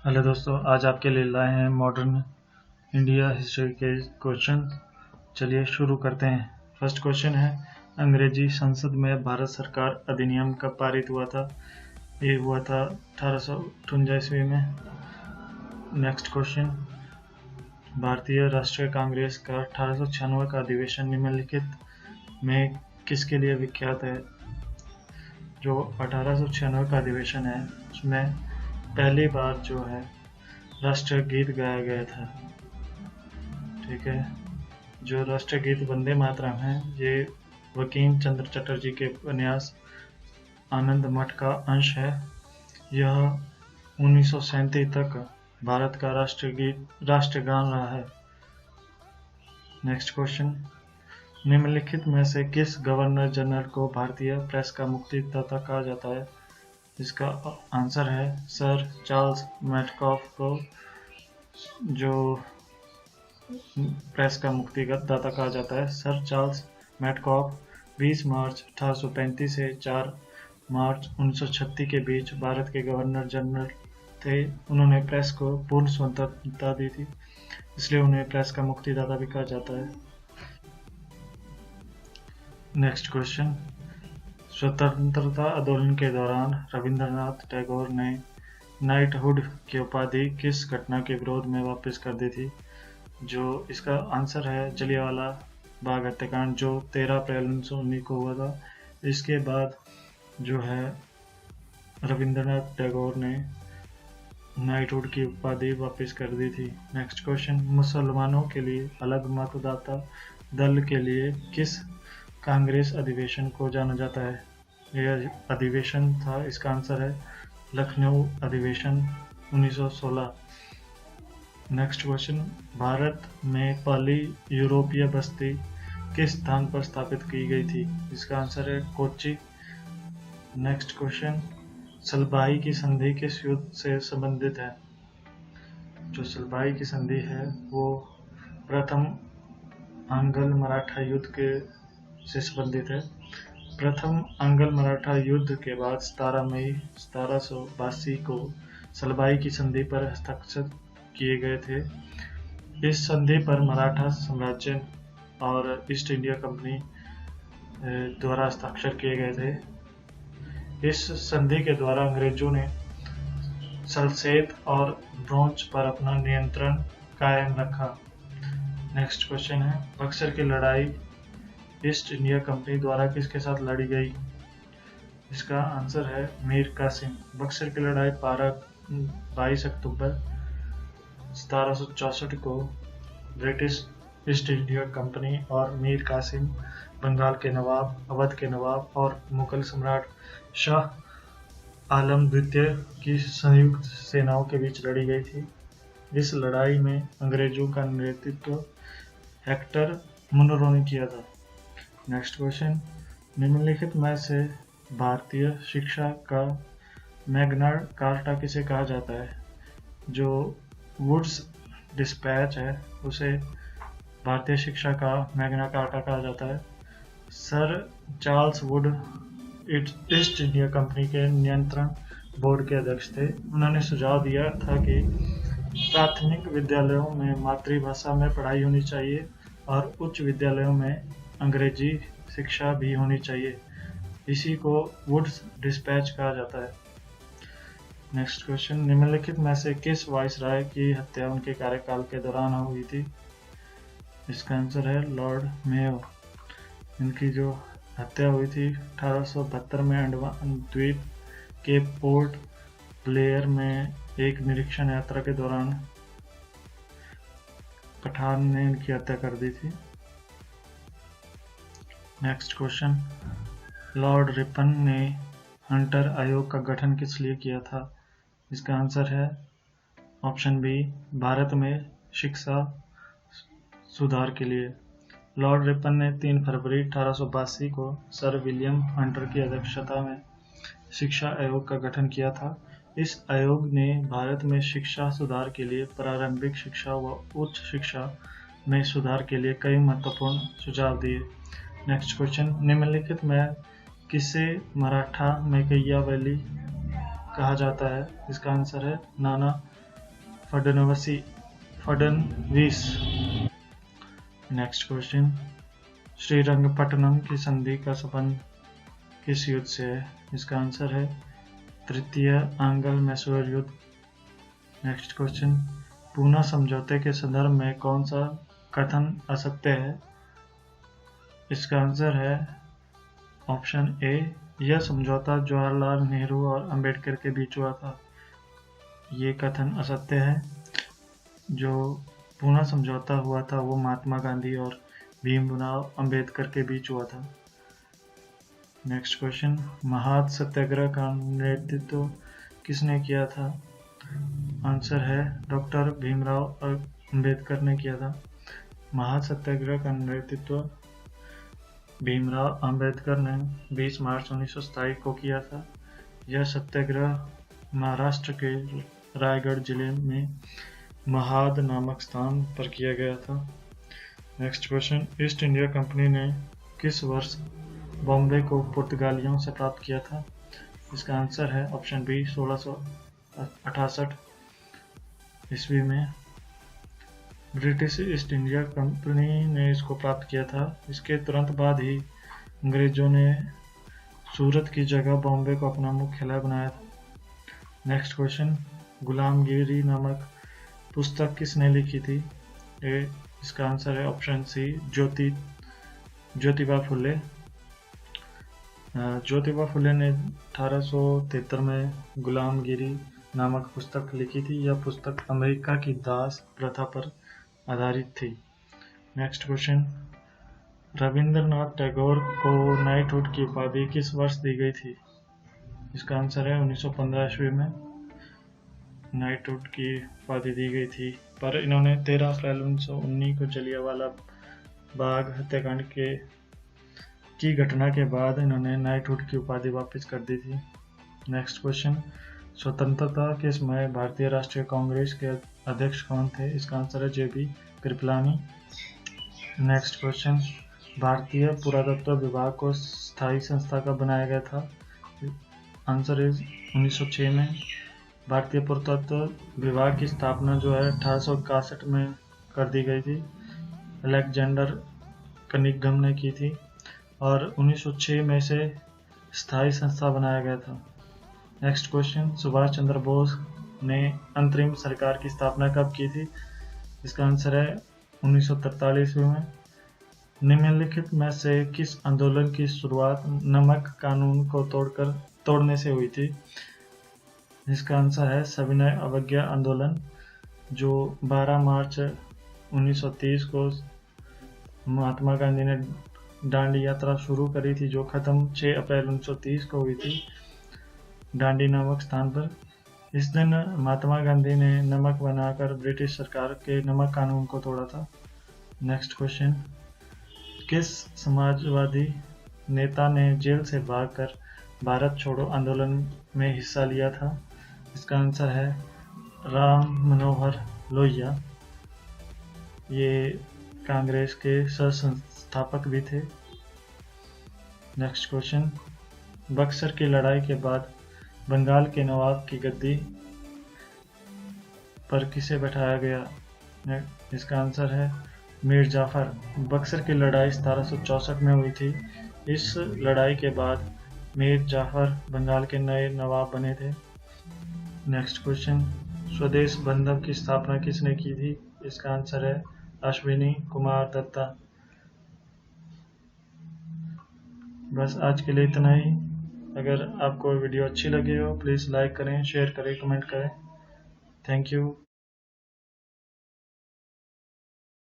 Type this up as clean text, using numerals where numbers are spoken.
Hello दोस्तों, आज आपके लिए लाए हैं मॉडर्न इंडिया हिस्ट्री के क्वेश्चन। चलिए शुरू करते हैं। फर्स्ट क्वेश्चन है, अंग्रेजी संसद में भारत सरकार अधिनियम कब पारित हुआ था? ये हुआ था 1858 ईस्वी में। नेक्स्ट क्वेश्चन, भारतीय राष्ट्रीय कांग्रेस का 1896 का अधिवेशन निम्नलिखित में किसके लिए विख्यात है? जो 1896 का अधिवेशन है उसमें पहली बार जो है राष्ट्रीय गीत गाया गया था। ठीक है, जो राष्ट्रीय गीत वंदे मातरम है ये बंकिम चंद्र चटर्जी के उपन्यास आनंद मठ का अंश है। यह 1937 तक भारत का राष्ट्रगान रहा है। नेक्स्ट क्वेश्चन, निम्नलिखित में से किस गवर्नर जनरल को भारतीय प्रेस का मुक्तिदाता कहा जाता है? इसका आंसर है सर चार्ल्स मैटकॉफ को, जो प्रेस का मुक्तिदाता कहा जाता है। सर चार्ल्स मैटकॉफ 20 मार्च 1835 से 4 मार्च 1936 के बीच भारत के गवर्नर जनरल थे। उन्होंने प्रेस को पूर्ण स्वतंत्रता दी थी, इसलिए उन्हें प्रेस का मुक्तिदाता भी कहा जाता है। नेक्स्ट क्वेश्चन, स्वतंत्रता आंदोलन के दौरान रविंद्रनाथ टैगोर ने नाइटहुड की उपाधि किस घटना के विरोध में वापस कर दी थी? जो इसका आंसर है जलियांवाला बाग हत्याकांड, जो 13 अप्रैल 1919 को हुआ था। इसके बाद जो है रविंद्रनाथ टैगोर ने नाइटहुड की उपाधि वापस कर दी थी। नेक्स्ट क्वेश्चन, मुसलमानों के लिए अलग मतदाता दल के लिए किस कांग्रेस अधिवेशन को जाना जाता है? यह अधिवेशन था, इसका आंसर है लखनऊ अधिवेशन 1916। नेक्स्ट क्वेश्चन, भारत में पहली यूरोपीय बस्ती किस स्थान पर स्थापित की गई थी? इसका आंसर है कोच्चि। नेक्स्ट क्वेश्चन, सलबाई की संधि किस युद्ध से संबंधित है? जो सलबाई की संधि है वो प्रथम आंग्ल मराठा युद्ध के से संबंधित है। प्रथम आंग्ल मराठा युद्ध के बाद 17 मई 1782 को सलबाई की संधि पर हस्ताक्षर किए गए थे। इस संधि पर मराठा साम्राज्य और ईस्ट इंडिया कंपनी द्वारा हस्ताक्षर किए गए थे। इस संधि के द्वारा अंग्रेजों ने सल्सेत और ब्रोंच पर अपना नियंत्रण कायम रखा। नेक्स्ट क्वेश्चन है, बक्सर की लड़ाई ईस्ट इंडिया कंपनी द्वारा किसके साथ लड़ी गई? इसका आंसर है मीर कासिम। बक्सर की लड़ाई 22 अक्टूबर 1764 को ब्रिटिश ईस्ट इंडिया कंपनी और मीर कासिम, बंगाल के नवाब, अवध के नवाब और मुगल सम्राट शाह आलम द्वितीय की संयुक्त सेनाओं के बीच लड़ी गई थी। इस लड़ाई में अंग्रेजों का नेतृत्व हेक्टर मुनरो ने किया था। नेक्स्ट क्वेश्चन, निम्नलिखित में से भारतीय शिक्षा का मैग्ना कार्टा किसे कहा जाता है? जो वुड्स डिस्पैच है उसे भारतीय शिक्षा का मैग्ना कार्टा कहा जाता है। Sir Charles Wood east India company के नियंत्रण बोर्ड के अध्यक्ष थे। उन्होंने सुझाव दिया था कि प्राथमिक विद्यालयों में मातृभाषा में पढ़ाई होनी चाहिए और उच्च विद्यालयों में अंग्रेजी शिक्षा भी होनी चाहिए। इसी को वुड्स डिस्पैच कहा जाता है। नेक्स्ट क्वेश्चन, निम्नलिखित में से किस वाइसराय की हत्या उनके कार्यकाल के दौरान हुई थी? इसका आंसर है लॉर्ड मेयो। इनकी जो हत्या हुई थी 1872 में अंडमान द्वीप के पोर्ट ब्लेयर में एक निरीक्षण यात्रा के दौरान पठान ने इनकी हत्या कर दी थी। नेक्स्ट क्वेश्चन, लॉर्ड रिपन ने हंटर आयोग का गठन किस लिए किया था? इसका आंसर है ऑप्शन बी, भारत में शिक्षा सुधार के लिए। लॉर्ड रिपन ने 3 फरवरी 1882 को सर विलियम हंटर की अध्यक्षता में शिक्षा आयोग का गठन किया था। इस आयोग ने भारत में शिक्षा सुधार के लिए, प्रारंभिक शिक्षा व उच्च शिक्षा में सुधार के लिए कई महत्वपूर्ण सुझाव दिए। नेक्स्ट क्वेश्चन, निम्नलिखित में किसे मराठा मैकैयावली कहा जाता है? इसका आंसर है नाना फडणवीस। नेक्स्ट क्वेश्चन, श्रीरंगपट्टनम की संधि का संबंध किस युद्ध से है? इसका आंसर है तृतीय आंग्ल मैसूर युद्ध। नेक्स्ट क्वेश्चन, पूना समझौते के संदर्भ में कौन सा कथन असत्य है? इसका आंसर है ऑप्शन ए, यह समझौता जवाहरलाल नेहरू और अंबेडकर के बीच हुआ था। ये कथन असत्य है। जो पूना समझौता हुआ था वो महात्मा गांधी और भीमराव अंबेडकर के बीच हुआ था। नेक्स्ट क्वेश्चन, महाद सत्याग्रह का नेतृत्व किसने किया था? आंसर है डॉक्टर भीमराव अंबेडकर ने किया था। महाद सत्याग्रह का नेतृत्व भीमराव अंबेडकर ने 20 मार्च 1927 को किया था। यह सत्याग्रह महाराष्ट्र के रायगढ़ जिले में महाद नामक स्थान पर किया गया था। Next question, east India company ने किस वर्ष बॉम्बे को पुर्तगालियों से प्राप्त किया था? इसका आंसर है ऑप्शन बी, 1668 ईस्वी में ब्रिटिश ईस्ट इंडिया कंपनी ने इसको प्राप्त किया था। इसके तुरंत बाद ही अंग्रेजों ने सूरत की जगह बॉम्बे को अपना मुख्यालय बनाया था। नेक्स्ट क्वेश्चन, गुलामगिरी नामक पुस्तक किसने लिखी थी? इसका आंसर है ऑप्शन सी, ज्योतिबा फुले। ज्योतिबा फुले ने 1873 में गुलामगिरी नामक पुस्तक लिखी थी। यह पुस्तक अमेरिका की दास प्रथा पर आधारित थी। नेक्स्ट क्वेश्चन, रविंद्रनाथ टैगोर को नाइटहुड की उपाधि किस वर्ष दी गई थी? इसका आंसर है 1915 ईस्वी में नाइटहुड की उपाधि दी गई थी, पर इन्होंने 13 अप्रैल 1919 को जलियांवाला बाग हत्याकांड की घटना के बाद इन्होंने नाइटहुड की उपाधि वापस कर दी थी। नेक्स्ट क्वेश्चन, स्वतंत्रता के समय भारतीय राष्ट्रीय कांग्रेस के अध्यक्ष कौन थे? इसका आंसर है जेबी कृपलानी। नेक्स्ट क्वेश्चन, भारतीय पुरातत्व विभाग को स्थायी संस्था कब बनाया गया था? आंसर इज 1906 में। भारतीय पुरातत्व विभाग की स्थापना जो है 1861 में कर दी गई थी। अलेक्जेंडर कनिंघम ने की थी और 1906 में से स्थायी संस्था बनाया गया था। नेक्स्ट क्वेश्चन, सुभाष चंद्र बोस ने अंतरिम सरकार की स्थापना कब की थी? इसका आंसर है 1943 में। निम्नलिखित में से किस आंदोलन की शुरुआत नमक कानून को तोड़ने से हुई थी? इसका आंसर है सविनय अवज्ञा आंदोलन, जो 12 मार्च 1930 को महात्मा गांधी ने दांडी यात्रा शुरू करी थी, जो खत्म 6 अप्रैल 1930 को हुई थी दांडी नामक स्थान पर। इस दिन महात्मा गांधी ने नमक बनाकर ब्रिटिश सरकार के नमक कानून को तोड़ा था। नेक्स्ट क्वेश्चन, किस समाजवादी नेता ने जेल से भागकर भारत छोड़ो आंदोलन में हिस्सा लिया था? इसका आंसर है राम मनोहर लोहिया। ये कांग्रेस के सह-संस्थापक भी थे। नेक्स्ट क्वेश्चन, बक्सर की लड़ाई के बाद बंगाल के नवाब की गद्दी पर किसे बैठाया गया? इसका आंसर है मीर जाफर। बक्सर की लड़ाई 1764 में हुई थी। इस लड़ाई के बाद मीर जाफर बंगाल के नए नवाब बने थे। नेक्स्ट क्वेश्चन, स्वदेश बंधन की स्थापना किसने की थी? इसका आंसर है अश्विनी कुमार दत्ता। बस आज के लिए इतना ही। अगर आपको वीडियो अच्छी लगी हो प्लीज़ लाइक करें, शेयर करें, कमेंट करें। Thank you.